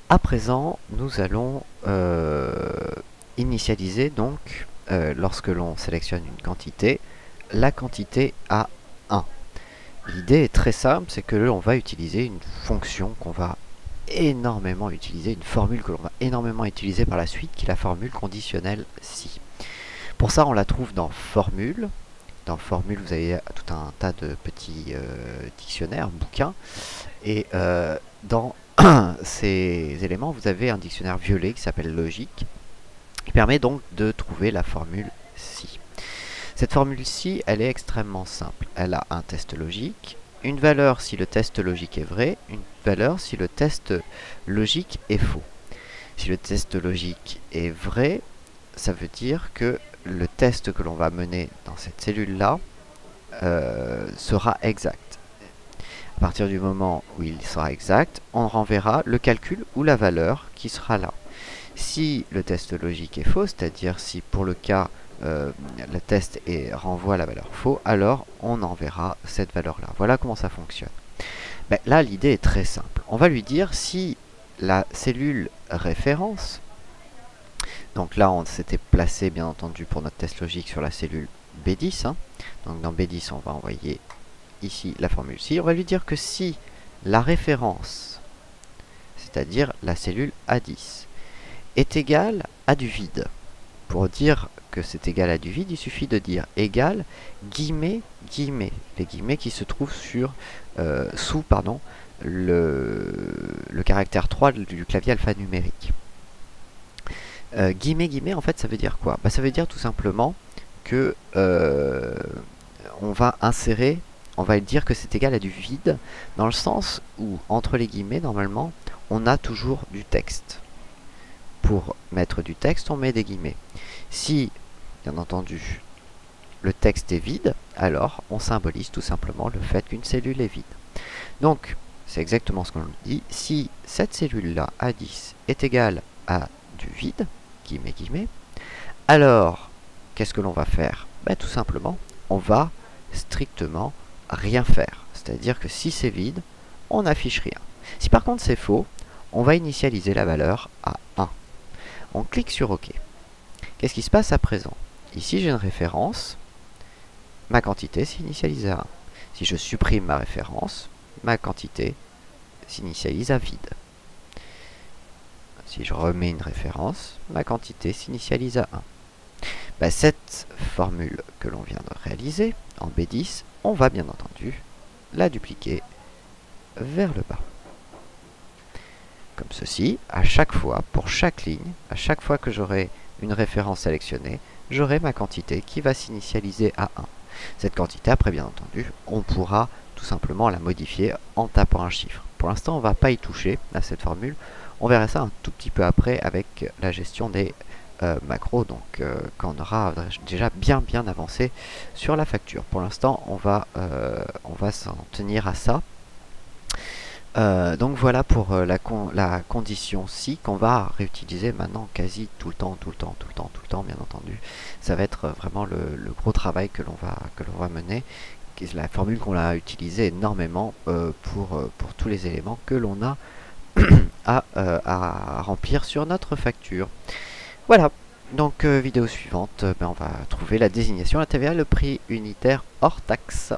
À présent, nous allons initialiser donc, lorsque l'on sélectionne une quantité, la quantité à 1. L'idée est très simple, c'est que l'on va utiliser une fonction qu'on va énormément utiliser, une formule que l'on va énormément utiliser par la suite, qui est la formule conditionnelle si. Pour ça, on la trouve dans formule. Dans formule, vous avez tout un tas de petits dictionnaires, bouquins, et dans ces éléments, vous avez un dictionnaire violet qui s'appelle logique, qui permet donc de trouver la formule si. Cette formule-ci, elle est extrêmement simple. Elle a un test logique, une valeur si le test logique est vrai, une valeur si le test logique est faux. Si le test logique est vrai, ça veut dire que le test que l'on va mener dans cette cellule-là sera exact. À partir du moment où il sera exact, on renverra le calcul ou la valeur qui sera là. Si le test logique est faux, c'est-à-dire si pour le cas le test renvoie la valeur faux, alors on enverra cette valeur-là. Voilà comment ça fonctionne. Ben, là, l'idée est très simple. On va lui dire si la cellule référence, donc là on s'était placé bien entendu pour notre test logique sur la cellule B10, hein. Donc dans B10 on va envoyer ici la formule si. On va lui dire que si la référence, c'est-à-dire la cellule A10, est égale à du vide. Pour dire que c'est égal à du vide, il suffit de dire égal guillemets, guillemets. Les guillemets qui se trouvent sous le caractère 3 du clavier alphanumérique. Guillemets, guillemets, en fait, ça veut dire quoi? Ça veut dire tout simplement que on va insérer, on va dire que c'est égal à du vide, dans le sens où, entre les guillemets, normalement, on a toujours du texte. Pour mettre du texte, on met des guillemets. Si, bien entendu, le texte est vide, alors on symbolise tout simplement le fait qu'une cellule est vide. Donc, c'est exactement ce qu'on nous dit. Si cette cellule-là, A10, est égale à du vide, guillemets, guillemets, alors, qu'est-ce que l'on va faire? Tout simplement, on va strictement rien faire. C'est-à-dire que si c'est vide, on n'affiche rien. Si par contre c'est faux, on va initialiser la valeur à 1. On clique sur OK. Qu'est-ce qui se passe à présent? Ici, j'ai une référence. Ma quantité s'initialise à 1. Si je supprime ma référence, ma quantité s'initialise à vide. Si je remets une référence, ma quantité s'initialise à 1. Cette formule que l'on vient de réaliser en B10, on va bien entendu la dupliquer vers le bas. Comme ceci, à chaque fois, pour chaque ligne, à chaque fois que j'aurai une référence sélectionnée, j'aurai ma quantité qui va s'initialiser à 1. Cette quantité, après bien entendu, on pourra tout simplement la modifier en tapant un chiffre. Pour l'instant, on ne va pas y toucher à cette formule. On verra ça un tout petit peu après avec la gestion des macros, donc quand on aura déjà bien avancé sur la facture. Pour l'instant, on va s'en tenir à ça. Donc voilà pour la condition si qu'on va réutiliser maintenant quasi tout le temps, bien entendu. Ça va être vraiment le gros travail que l'on va mener. La formule qu'on a utilisée énormément pour tous les éléments que l'on a à remplir sur notre facture. Voilà, donc vidéo suivante, on va trouver la désignation, la TVA, le prix unitaire hors taxe.